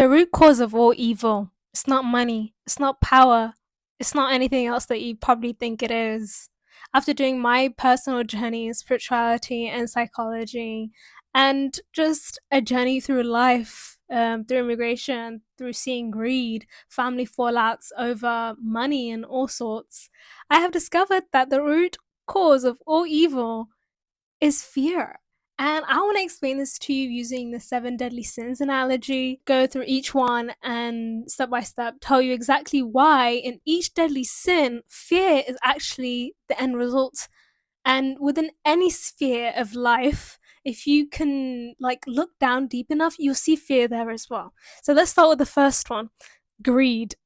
The root cause of all evil, it's not money, it's not power, it's not anything else that you probably think it is. After doing my personal journey in spirituality and psychology, and just a journey through life, through immigration, through seeing greed, family fallouts over money, and all sorts, I have discovered that the root cause of all evil is fear. And I want to explain this to you using the seven deadly sins analogy, go through each one and step by step tell you exactly why in each deadly sin, fear is actually the end result. And within any sphere of life, if you can like look down deep enough, you'll see fear there as well. So let's start with the first one, greed.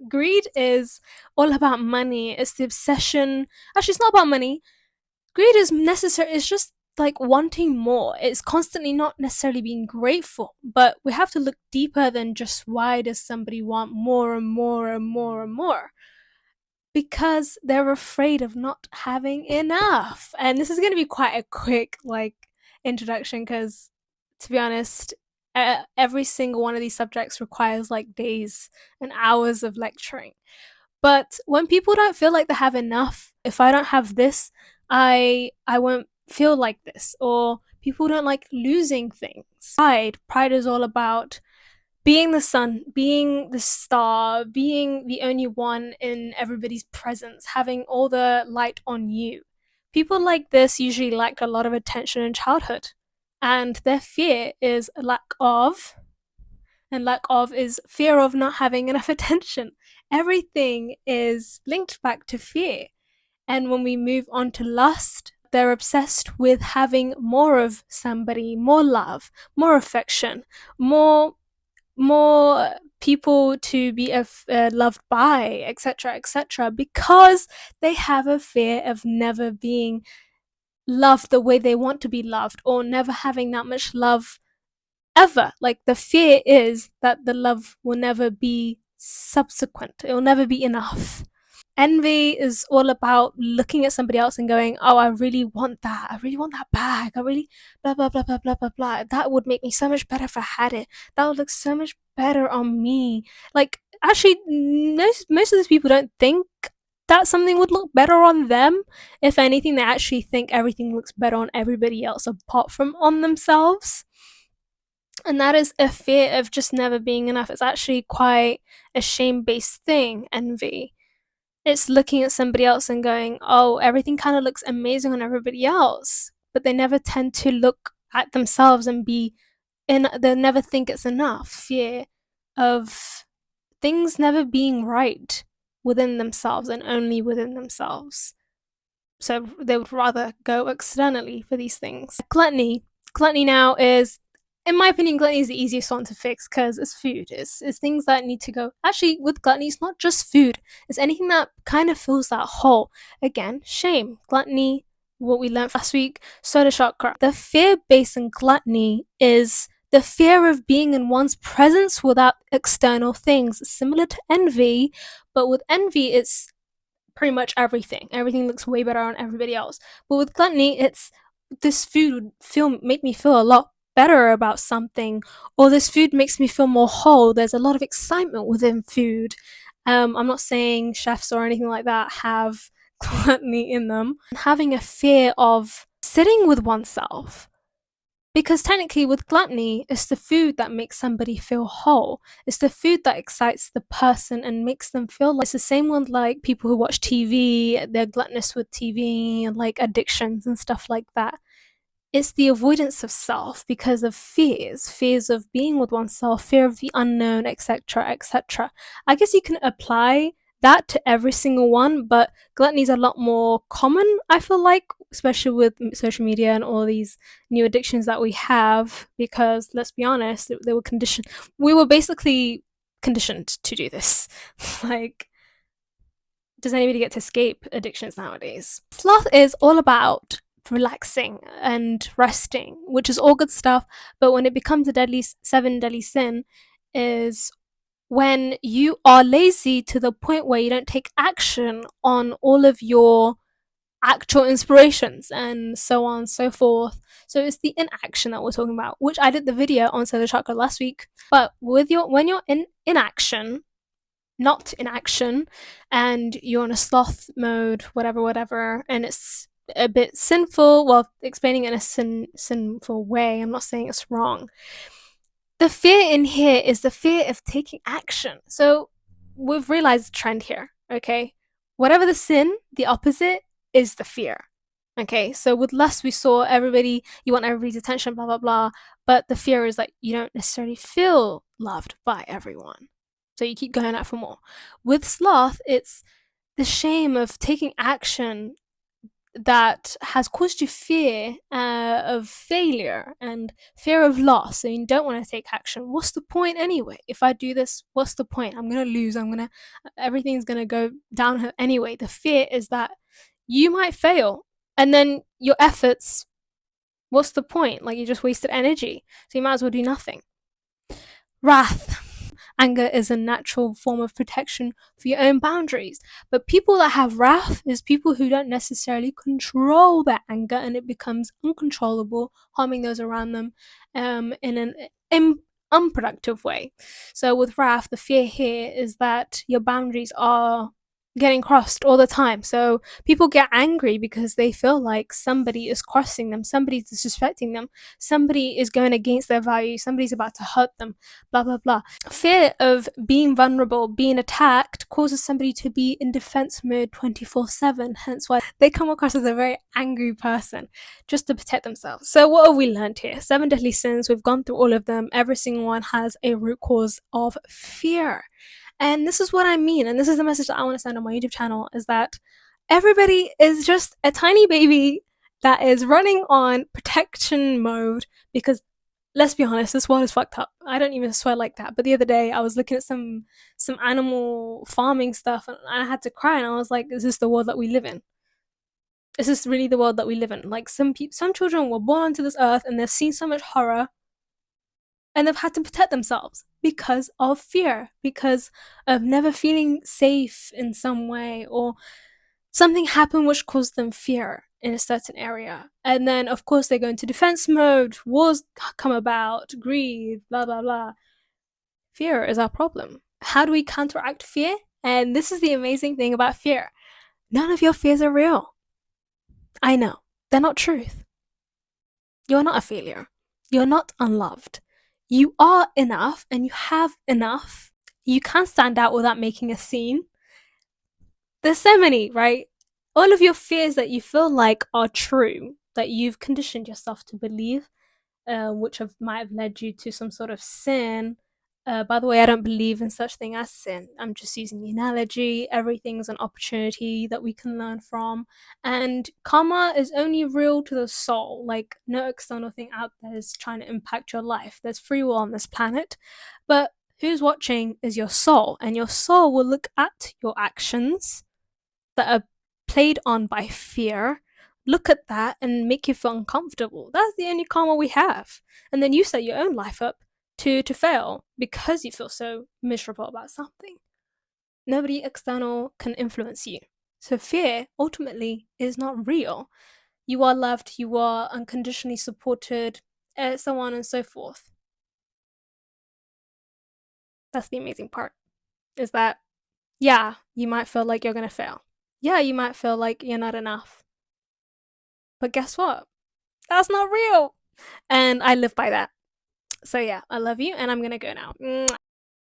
Greed is all about money. It's the obsession. Actually, it's not about money. Greed is necessary. It's just like wanting more. It's constantly not necessarily being grateful, but we have to look deeper than just why does somebody want more and more and more and more? Because they're afraid of not having enough. And this is going to be quite a quick like introduction because, to be honest, every single one of these subjects requires like days and hours of lecturing. But when people don't feel like they have enough, if I don't have this, I won't feel like this. Or people don't like losing things. Pride is all about being the sun, being the star, being the only one in everybody's presence, having all the light on you. People like this usually lack a lot of attention in childhood, and their fear is a lack of, and lack of is fear of not having enough attention. Everything is linked back to fear. And when we move on to lust, they're obsessed with having more of somebody, more love, more affection, more people to be loved by, etc., etc., because they have a fear of never being loved the way they want to be loved or never having that much love ever. Like the fear is that the love will never be subsequent, it will never be enough. Envy is all about looking at somebody else and going, oh, I really want that. I really want that bag. I really blah blah blah blah blah blah blah. That would make me so much better if I had it. That would look so much better on me. Like actually most of these people don't think that something would look better on them. If anything, they actually think everything looks better on everybody else apart from on themselves. And that is a fear of just never being enough. It's actually quite a shame based thing, envy. It's looking at somebody else and going, oh, everything kind of looks amazing on everybody else. But they never tend to look at themselves and they never think it's enough. Fear of things never being right within themselves and only within themselves. So they would rather go externally for these things. Gluttony. Gluttony now is, in my opinion, gluttony is the easiest one to fix because it's food. It's things that need to go. Actually, with gluttony, it's not just food. It's anything that kind of fills that hole. Again, shame, gluttony, what we learned last week, soda chakra. The fear based in gluttony is the fear of being in one's presence without external things, similar to envy, but with envy, it's pretty much everything. Everything looks way better on everybody else. But with gluttony, it's this food make me feel a lot better about something, or this food makes me feel more whole. There's a lot of excitement within food. I'm not saying chefs or anything like that have gluttony in them. Having a fear of sitting with oneself, because technically, with gluttony, it's the food that makes somebody feel whole. It's the food that excites the person and makes them feel like it's the same with like people who watch TV, they're gluttonous with TV and like addictions and stuff like that. It's the avoidance of self because of fears of being with oneself, fear of the unknown, etc., etc. I guess you can apply that to every single one, but gluttony is a lot more common, I feel like, especially with social media and all these new addictions that we have, because let's be honest, they were conditioned. We were basically conditioned to do this. Like, does anybody get to escape addictions nowadays? Sloth is all about relaxing and resting, which is all good stuff. But when it becomes a seven deadly sin, is when you are lazy to the point where you don't take action on all of your actual inspirations and so on and so forth. So it's the inaction that we're talking about, which I did the video on Solar Chakra last week. But when you're in inaction, not in action, and you're in a sloth mode, whatever, and it's a bit sinful, well, explaining it in a sinful way, I'm not saying it's wrong. The fear in here is the fear of taking action. So we've realized the trend here, okay? Whatever the sin, the opposite is the fear. Okay, so with lust, we saw you want everybody's attention, blah, blah, blah. But the fear is like you don't necessarily feel loved by everyone. So you keep going out for more. With sloth, it's the shame of taking action that has caused you fear of failure and fear of loss. So you don't want to take action. What's the point anyway? If I do this, what's the point? I'm going to lose. Everything's going to go downhill anyway. The fear is that you might fail and then your efforts, what's the point? Like you just wasted energy. So you might as well do nothing. Wrath. Anger is a natural form of protection for your own boundaries. But people that have wrath is people who don't necessarily control their anger and it becomes uncontrollable, harming those around them in an unproductive way. So with wrath, the fear here is that your boundaries are getting crossed all the time. So people get angry because they feel like somebody is crossing them, somebody's disrespecting them, somebody is going against their values, somebody's about to hurt them, blah, blah, blah. Fear of being vulnerable, being attacked, causes somebody to be in defense mode 24/7, hence why they come across as a very angry person, just to protect themselves. So what have we learned here? 7 deadly sins, we've gone through all of them. Every single one has a root cause of fear. And this is what I mean, and this is the message that I want to send on my YouTube channel, is that everybody is just a tiny baby that is running on protection mode because, let's be honest, this world is fucked up. I don't even swear like that, but the other day I was looking at some animal farming stuff and I had to cry and I was like, is this the world that we live in? Is this really the world that we live in? Like some children were born onto this earth and they've seen so much horror and they've had to protect themselves because of fear, because of never feeling safe in some way, or something happened which caused them fear in a certain area. And then, of course, they go into defense mode, wars come about, greed, blah, blah, blah. Fear is our problem. How do we counteract fear? And this is the amazing thing about fear. None of your fears are real. I know. They're not truth. You're not a failure. You're not unloved. You are enough and you have enough. You can stand out without making a scene. There's so many, right? All of your fears that you feel like are true, that you've conditioned yourself to believe, which might have led you to some sort of sin. By the way, I don't believe in such thing as sin. I'm just using the analogy. Everything's an opportunity that we can learn from. And karma is only real to the soul. Like, no external thing out there is trying to impact your life. There's free will on this planet. But who's watching is your soul. And your soul will look at your actions that are played on by fear, look at that and make you feel uncomfortable. That's the only karma we have. And then you set your own life up to fail because you feel so miserable about something. Nobody external can influence you. So fear ultimately is not real. You are loved, you are unconditionally supported, so on and so forth. That's the amazing part. Is that, yeah, you might feel like you're gonna fail. Yeah, you might feel like you're not enough. But guess what? That's not real. And I live by that. So yeah, I love you and I'm gonna go now. Mwah.